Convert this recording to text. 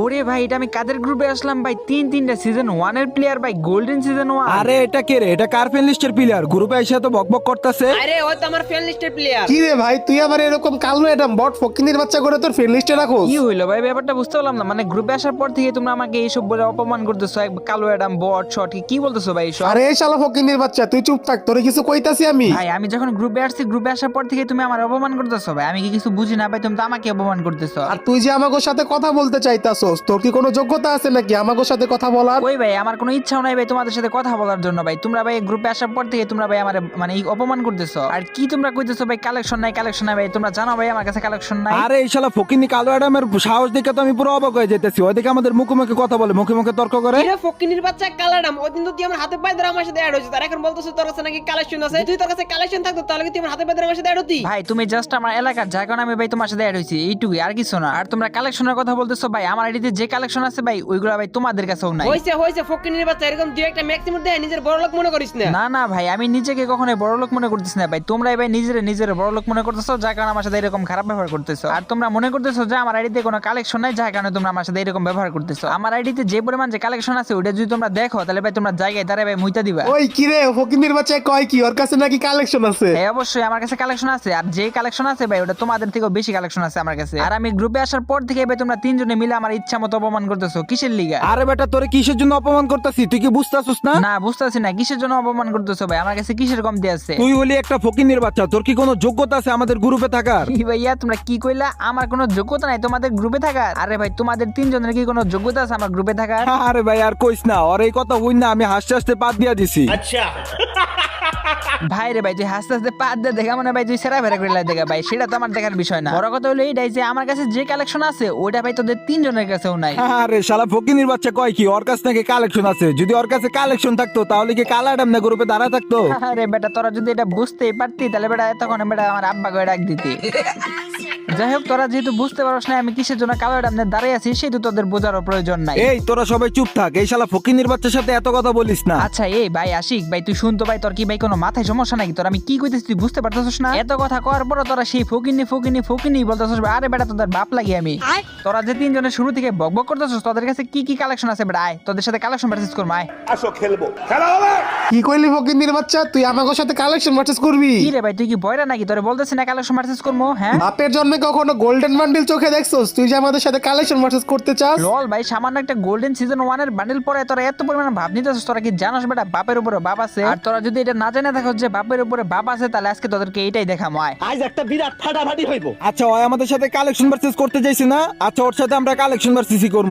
ওরে ভাই এটা আমি কাদের গ্রুপে আসলাম ভাই? তিনটা সিজন 1 এর প্লেয়ার ভাই, গোল্ডেন সিজন 1। আরে এটা কে রে? এটা কার ফ্রেন্ড লিস্টের প্লেয়ার? গ্রুপে এসে তো বকবক করতেছে। আরে ওই তো আমার ফ্রেন্ড লিস্টের প্লেয়ার। কি রে ভাই, তুই আবার এরকম কালো এডাম বট ফকিনির বাচ্চা করে তোর ফ্রেন্ড লিস্টে রাখোস? কি হইলো ভাই? ব্যাপারটা বুঝতে পারলাম না। মানে গ্রুপে আসার পর থেকে তোমরা আমাকে এইসব বলে অপমান করতেছো, কালো অ্যাডাম, বট, শট, কি বলতেছো ভাই এইসব? আরে এই শালা ফকিনির বাচ্চা, তুই চুপ থাক, তোরে কিছু কইতাছি আমি। ভাই আমি যখন গ্রুপে আসছি, গ্রুপে আসার পর থেকে তুমি আমার অপমান করতেছো ভাই। আমি কি কিছু বুঝি না ভাই? তুমি তো আমাকে অপমান করতেছো। আর তুই যে আমাগোর সাথে কথা বলতে চাইতাছস, তোর কি কোনো যোগ্যতা আছে নাকি আমাগোর সাথে কথা বলার? ওই ভাই আমার কোনো ইচ্ছাও নাই ভাই তোমাদের সাথে কথা বলার জন্য ভাই। তোমরা ভাই গ্রুপে আসার পর থেকে তোমরা ভাই আমার মানে এই অপমান করতেছো। আর কি তোমরা কইতেছো ভাই কালেকশন নাই ভাই? তোমরা জানো ভাই আমার কাছে কালেকশন নাই। আরে এই শালা ফকিনি কালো অ্যাডামের সাহস দেখে তো আমি পুরো অবাক হয়ে যেতেছি। ওইদিকে আমাদের মুখে মুখে কথা বলে, মুখে মুখে তর্ক করে। এরা ফকিনির বাচ্চা কালাডাম, ওই দিন তো তুই আমার হাতে পায়ে ধরে আমার সাথে অ্যাড হইছিস, আর এখন বলতেছিস তোর কাছে নাকি কালেকশন আছে। তুই তোর কাছে কালেকশন থাকতো তাহলে কি তুই আমার হাতে পায়ে ধরে আমার সাথে অ্যাড হতি? ভাই তুমি জাস্ট আমার এলাকার, যার কারণে আমি ভাই তোমার সাথে অ্যাড হইছি, এইটুকুই, আর কিছু না। আর তোমরা কালেকশনের কথা বলতেছো ভাই, আমার আইডিতে যে কালেকশন আছে ভাই ওইগুলা ভাই তোমাদের কাছেও নাই। হইছে ফকিনির বাচ্চা, এরকম দুই একটা ম্যাক্সিমাম দেয় নিজের বড় লোক মনে করিস না। না ভাই আমি নিজেকে কখনোই বড় লোক মনে করতেছি না ভাই। তোমরাই ভাই নিজের বড় লোক মনে করতেছো, যার কারণে আমার সাথে এরকম খারাপ ব্যবহার করতেছো। আর তোমরা মনে করতেছো যে আমার আইডিতে কোনো কালেকশন নাই, যার কারণে তোমরা আমার সাথে এরকম ব্যবহার করতেছো। আমার আইডিতে যে পরিমাণ যে কালেকশন আছে ওটা যদি তোমরা দেখো তাহলে ভাই তোমরা জায়গায় দাঁড়ায় ভাই মুইতা দিবা। ওই কি রে ফকিনির বাচ্চা কয় কি ওর কাছে নাকি কালেকশন আছে? হ্যাঁ অবশ্যই আমার কাছে কালেকশন আছে, আর যে কালেকশন আছে ভাই ওটা তোমাদের থেকেও বেশি কালেকশন আছে আমার কাছে। আর আমি গ্রুপে আসার পর থেকে ভাই তোমরা তিনজনে মিলে আমার ইচ্ছা মতো অপমান করতেছো, কিসের লিগা? আরে বেটা তোরে কিসের জন্য অপমান করতেছি তুই কি বুঝতেছিস না? না বুঝতেছি না কিসের জন্য অপমান করতেছো ভাই। আমার কাছে কিসের কমতি আছে? তুই হলি একটা ফকিনির বাচ্চা, তোর কি কোনো যোগ্যতা আছে আমাদের গ্রুপে থাকার? কি ভাইয়া তোমরা কি কইলা? আমার কোনো যোগ্যতা নাই তোমাদের গ্রুপে থাকার? আরে ভাই তোমাদের তিনজনের কি কোনো যোগ্যতা আছে আমার গ্রুপে থাকার? আরে ভাই আর কইস না, ওর এই কথা হই না, আমি হাসতে হাসতে বাদ দিয়া দিছি। ভাই রে ভাই তুই হাসতে হাসতে পা দিয়ে দেখা মানে ভাই তুই সেরা ভেরা করে দেখা ভাই, সেটা তো আমার দেখার বিষয় না। বড় কথা হলো এইটাই যে আমার কাছে যে কালেকশন আছে ওইটা ভাই তোদের তিনজনের কাছেও নাই। আরে শালা ফকিনির বাচ্চা কয় কি ওর কাছে নাকি কালেকশন আছে? যদি ওর কাছে কালেকশন থাকতো তাহলে কি কালা অ্যাডাম না গ্রুপে দাঁড়া থাকতো? আরে বেটা তোরা যদি এটা বুঝতেই পারতি তাহলে বেটা তখন বেটা আমার আব্বা করে ডাক দিতি। যাই হোক তোরা যেহেতু বুঝতে পারছ না আমি কিসের জন্য কালো ডামনে দাঁড়িয়ে আছি, সেহেতু তোদের বোঝারও প্রয়োজন নাই। এই তোরা সবাই চুপ থাক, এই শালা ফকিনির বাচ্চার সাথে এত কথা বলিস না। আচ্ছা এই ভাই আশিক ভাই তুই শুনতো ভাই, তোর কি ভাই কোনো মাথায় সমস্যা নাকি? তোর আমি কি কইতেছি তুই বুঝতে পারতেছিস না? এত কথা করার পর তোরা সেই ফকিনি বলতেছিস। আরে বেটা তোদের বাপ লাগি আমি। তোরা যে তিনজনের শুরু থেকে বকবক করতেছিস, তোদের কাছে কি কালেকশন আছে বেটা? আয় তোদের সাথে কালেকশন পারচেজ করব। আয় আসো খেলবো, খেলা হবে। কি কইলি ফকিনির বাচ্চা, তুই আমাগোর সাথে কালেকশন পারচেজ করবি? কি রে ভাই তুই কি বয়রা নাকি? তোরে বলতেছিস না কালেকশন পারচেজ করবো? হ্যাঁ বাপের জন্মে কখনো গোল্ডেন বান্ডিল চোখে দেখছস? তুই যে আমাদের সাথে কালেকশন পারচেজ করতে চাস? লল ভাই সামান্য একটা গোল্ডেন সিজন 1 এর বান্ডেল পরে তোরা এত পরিমাণ ভাব নিতেছিস। তোরা কি জানোস বেটা বাপের উপরে বাপ আছে? আর তোরা যদি এটা না জেনে থাকো যে বাপের উপরে বাপ আছে, তাহলে আজকে তোদেরকে এইটাই দেখামো। আয় আজ একটা বিরাট ফাটাফাটি হইব। আচ্ছা ওই আমাদের সাথে কালেকশন পারচেজ করতে চাইছি না, আচ্ছা ওর সাথে আমরা কালেকশন পারচেজই করব।